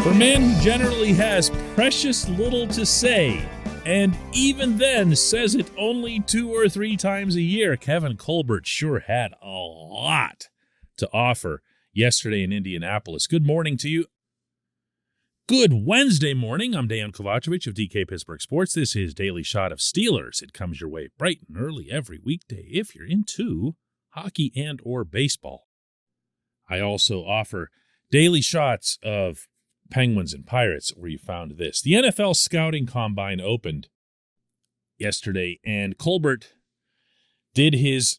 For a man who generally has precious little to say, and even then says it only 2 or 3 times a year, Kevin Colbert sure had a lot to offer yesterday in Indianapolis. Good morning to you. Good Wednesday morning. I'm Dejan Kovacevic of DK Pittsburgh Sports. This is Daily Shot of Steelers. It comes your way bright and early every weekday if you're into hockey and or baseball. I also offer daily shots of Penguins and Pirates, where you found this. The NFL Scouting Combine opened yesterday, and Colbert did his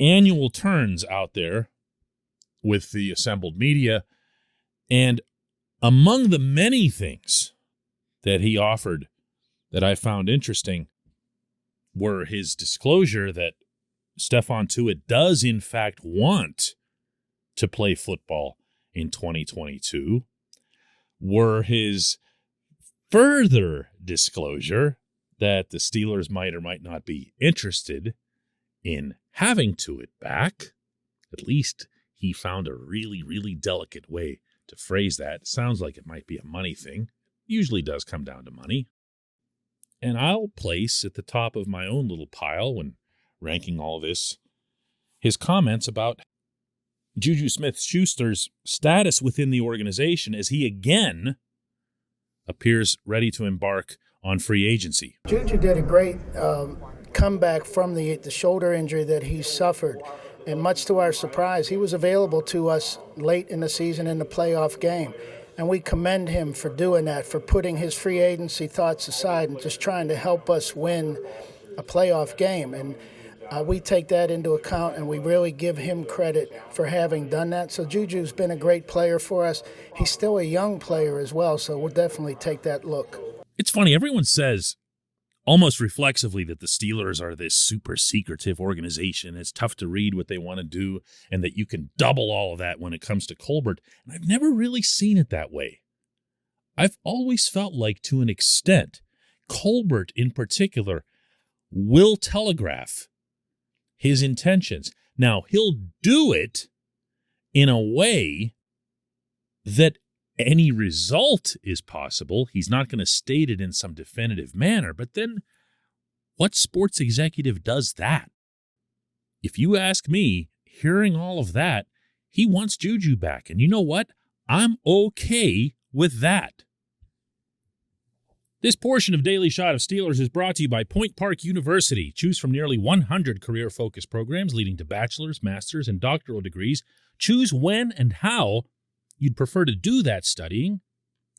annual turns out there with the assembled media, and among the many things that he offered that I found interesting were his disclosure that Stephon Tuitt does in fact want to play football in 2022, were his further disclosure that the Steelers might or might not be interested in having Tuitt back. At least he found a really, really delicate way to phrase that. It sounds like it might be a money thing. It usually does come down to money. And I'll place at the top of my own little pile when ranking all this his comments about JuJu Smith-Schuster's status within the organization as he again appears ready to embark on free agency. JuJu did a great comeback from the shoulder injury that he suffered. And much to our surprise, he was available to us late in the season in the playoff game. And we commend him for doing that, for putting his free agency thoughts aside and just trying to help us win a playoff game. And we take that into account, and we really give him credit for having done that. So JuJu's been a great player for us. He's still a young player as well, so we'll definitely take that look. It's funny, everyone says almost reflexively that the Steelers are this super secretive organization. It's tough to read what they want to do, and that you can double all of that when it comes to Colbert. And I've never really seen it that way. I've always felt like, to an extent, Colbert in particular will telegraph his intentions. Now, he'll do it in a way that any result is possible. He's not going to state it in some definitive manner, but then what sports executive does that? If you ask me, hearing all of that, he wants JuJu back. And you know what? I'm okay with that. This portion of Daily Shot of Steelers is brought to you by Point Park University. Choose from nearly 100 career-focused programs leading to bachelor's, master's, and doctoral degrees. Choose when and how you'd prefer to do that studying,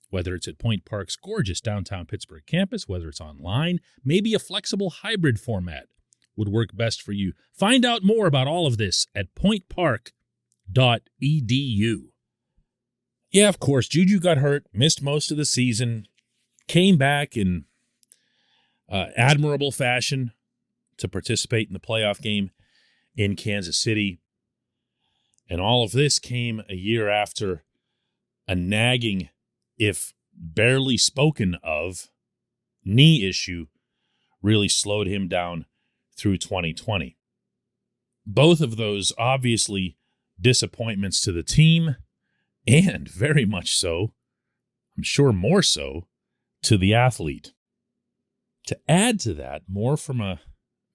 whether it's at Point Park's gorgeous downtown Pittsburgh campus, whether it's online, maybe a flexible hybrid format would work best for you. Find out more about all of this at pointpark.edu. Yeah, of course, JuJu got hurt, missed most of the season, came back in admirable fashion to participate in the playoff game in Kansas City. And all of this came a year after a nagging, if barely spoken of, knee issue really slowed him down through 2020. Both of those obviously disappointments to the team, and very much so, I'm sure more so, to the athlete. To add to that, more from a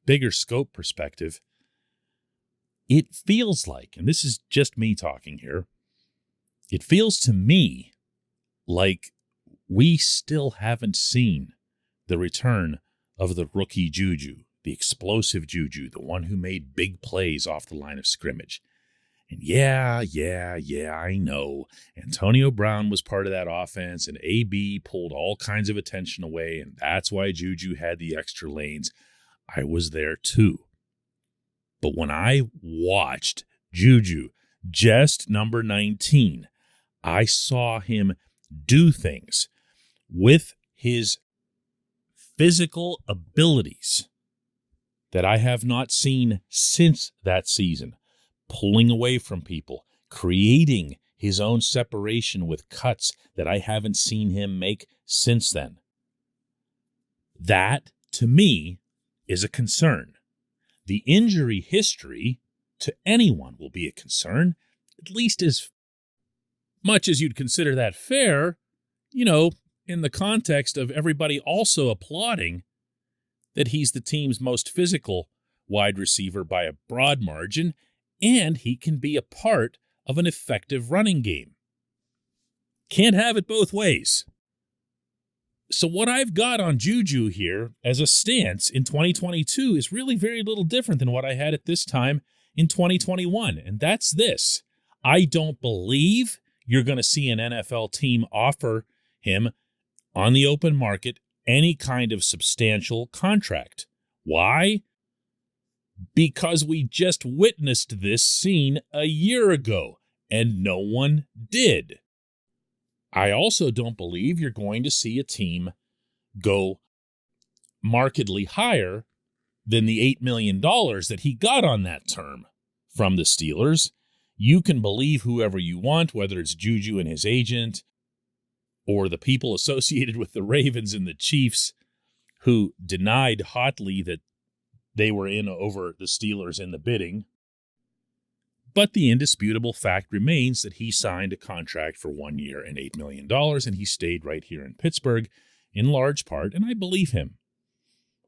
bigger scope perspective, it feels like, and this is just me talking here, it feels to me like we still haven't seen the return of the rookie JuJu, the explosive JuJu, the one who made big plays off the line of scrimmage. And yeah, I know. Antonio Brown was part of that offense, and AB pulled all kinds of attention away, and that's why JuJu had the extra lanes. I was there too. But when I watched JuJu, just number 19, I saw him do things with his physical abilities that I have not seen since that season. Pulling away from people, creating his own separation with cuts that I haven't seen him make since then. That, to me, is a concern. The injury history to anyone will be a concern, at least as much as you'd consider that fair. in the context of everybody also applauding that he's the team's most physical wide receiver by a broad margin, and he can be a part of an effective running game. Can't have it both ways. So what I've got on JuJu here as a stance in 2022 is really very little different than what I had at this time in 2021, and that's this. I don't believe you're going to see an NFL team offer him on the open market any kind of substantial contract. Why? Because we just witnessed this scene a year ago, and no one did. I also don't believe you're going to see a team go markedly higher than the $8 million that he got on that term from the Steelers. You can believe whoever you want, whether it's JuJu and his agent or the people associated with the Ravens and the Chiefs who denied hotly that they were in over the Steelers in the bidding. But the indisputable fact remains that he signed a contract for 1 year and $8 million, and he stayed right here in Pittsburgh in large part, and I believe him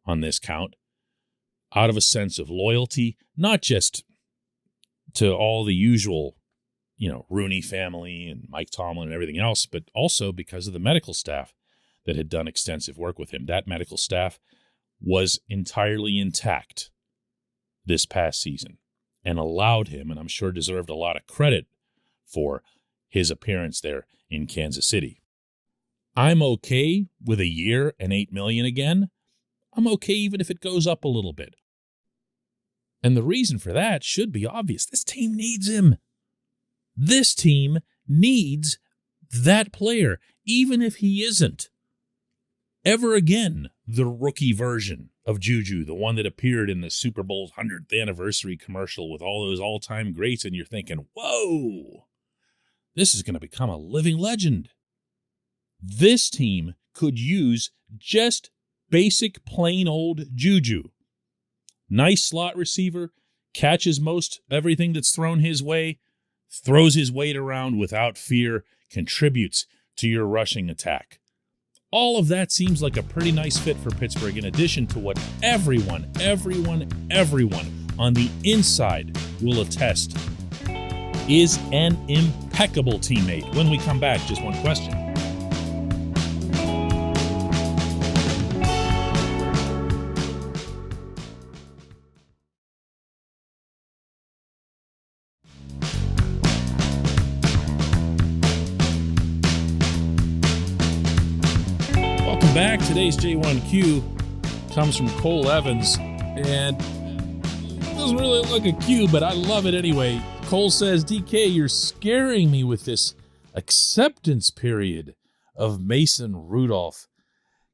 on this count, out of a sense of loyalty, not just to all the usual, Rooney family and Mike Tomlin and everything else, but also because of the medical staff that had done extensive work with him. That medical staff was entirely intact this past season and allowed him, and I'm sure deserved a lot of credit for his appearance there in Kansas City. I'm okay with a year and $8 million again. I'm okay even if it goes up a little bit. And the reason for that should be obvious. This team needs him. This team needs that player, even if he isn't ever again the rookie version of JuJu, the one that appeared in the Super Bowl 100th anniversary commercial with all those all-time greats, and you're thinking, whoa, this is going to become a living legend. This team could use just basic, plain old JuJu. Nice slot receiver, catches most everything that's thrown his way, throws his weight around without fear, contributes to your rushing attack. All of that seems like a pretty nice fit for Pittsburgh, in addition to what everyone on the inside will attest is an impeccable teammate. When we come back, just one question. Back. Today's J1Q comes from Cole Evans, and it doesn't really look like a Q, but I love it anyway. Cole says, DK, you're scaring me with this acceptance period of Mason Rudolph.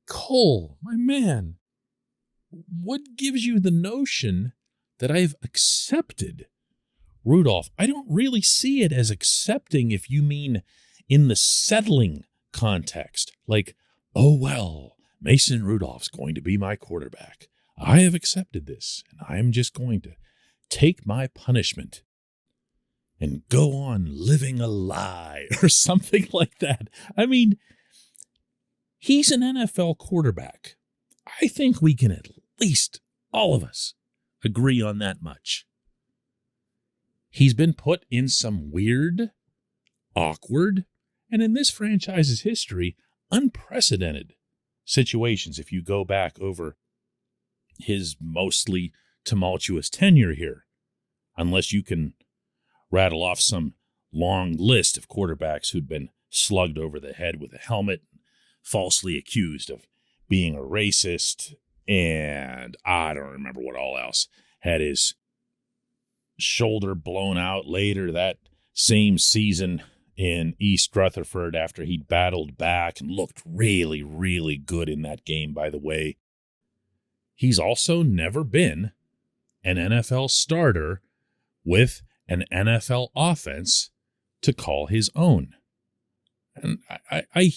Cole, my man, what gives you the notion that I've accepted Rudolph? I don't really see it as accepting if you mean in the settling context, like, oh, well, Mason Rudolph's going to be my quarterback. I have accepted this, and I am just going to take my punishment and go on living a lie or something like that. I mean, he's an NFL quarterback. I think we can at least, all of us, agree on that much. He's been put in some weird, awkward, and in this franchise's history, unprecedented situations if you go back over his mostly tumultuous tenure here, unless you can rattle off some long list of quarterbacks who'd been slugged over the head with a helmet, falsely accused of being a racist, and I don't remember what all else, had his shoulder blown out later that same season in East Rutherford after he'd battled back and looked really, really good in that game, by the way. He's also never been an NFL starter with an NFL offense to call his own. And I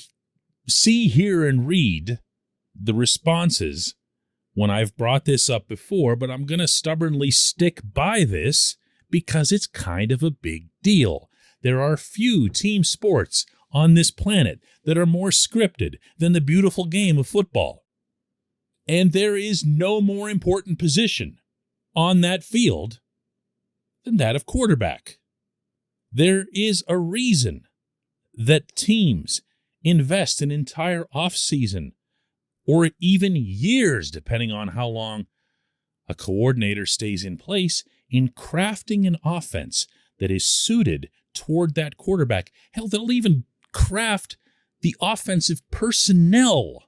see, hear, and read the responses when I've brought this up before, but I'm going to stubbornly stick by this because it's kind of a big deal. There are few team sports on this planet that are more scripted than the beautiful game of football. And there is no more important position on that field than that of quarterback. There is a reason that teams invest an entire offseason or even years, depending on how long a coordinator stays in place, in crafting an offense that is suited toward that quarterback. Hell, they'll even craft the offensive personnel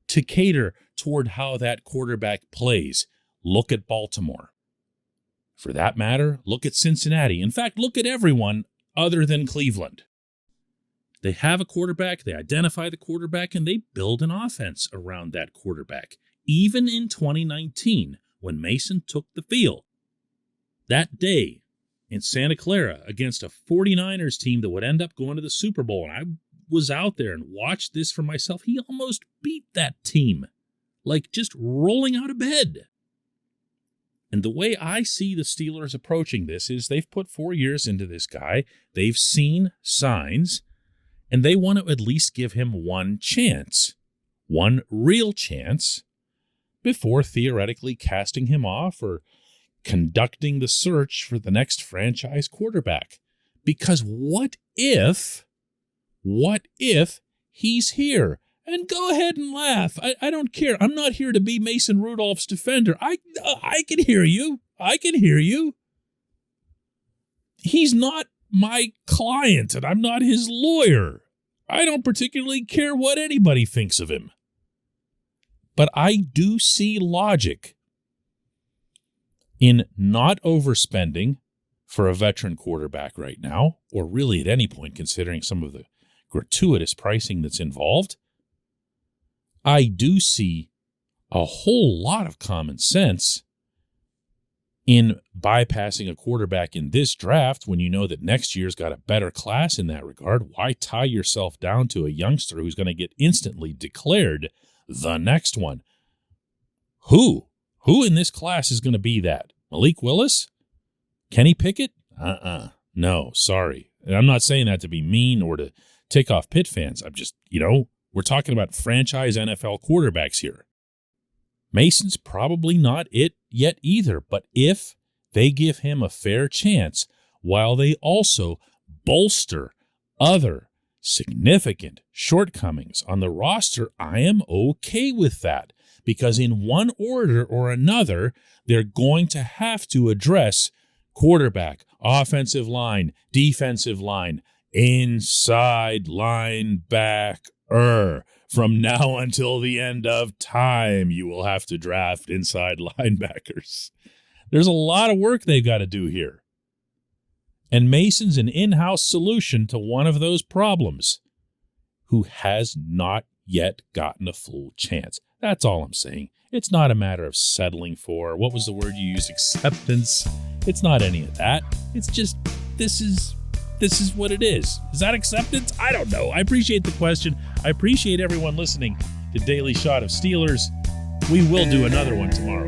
to cater toward how that quarterback plays. Look at Baltimore. For that matter, look at Cincinnati. In fact, look at everyone other than Cleveland. They have a quarterback, they identify the quarterback, and they build an offense around that quarterback. Even in 2019, when Mason took the field, that day in Santa Clara against a 49ers team that would end up going to the Super Bowl, and I was out there and watched this for myself, he almost beat that team, like just rolling out of bed. And the way I see the Steelers approaching this is they've put 4 years into this guy, they've seen signs, and they want to at least give him one chance, one real chance, before theoretically casting him off or conducting the search for the next franchise quarterback. Because what if he's here? And go ahead and laugh. I don't care. I'm not here to be Mason Rudolph's defender. I can hear you. I can hear you. He's not my client, and I'm not his lawyer. I don't particularly care what anybody thinks of him. But I do see logic in not overspending for a veteran quarterback right now, or really at any point considering some of the gratuitous pricing that's involved. I do see a whole lot of common sense in bypassing a quarterback in this draft when you know that next year's got a better class in that regard. Why tie yourself down to a youngster who's going to get instantly declared the next one? Who in this class is going to be that? Malik Willis? Kenny Pickett? No, sorry. And I'm not saying that to be mean or to tick off Pitt fans. I'm just, we're talking about franchise NFL quarterbacks here. Mason's probably not it yet either, but if they give him a fair chance while they also bolster other significant shortcomings on the roster, I am okay with that, because in one order or another, they're going to have to address quarterback, offensive line, defensive line, inside linebacker. From now until the end of time, you will have to draft inside linebackers. There's a lot of work they've got to do here. And Mason's an in-house solution to one of those problems, who has not yet gotten a full chance. That's all I'm saying. It's not a matter of settling for, what was the word you used, acceptance. It's not any of that. It's just, this is what it is. Is that acceptance? I don't know. I appreciate the question. I appreciate everyone listening to Daily Shot of Steelers. We will do another one tomorrow.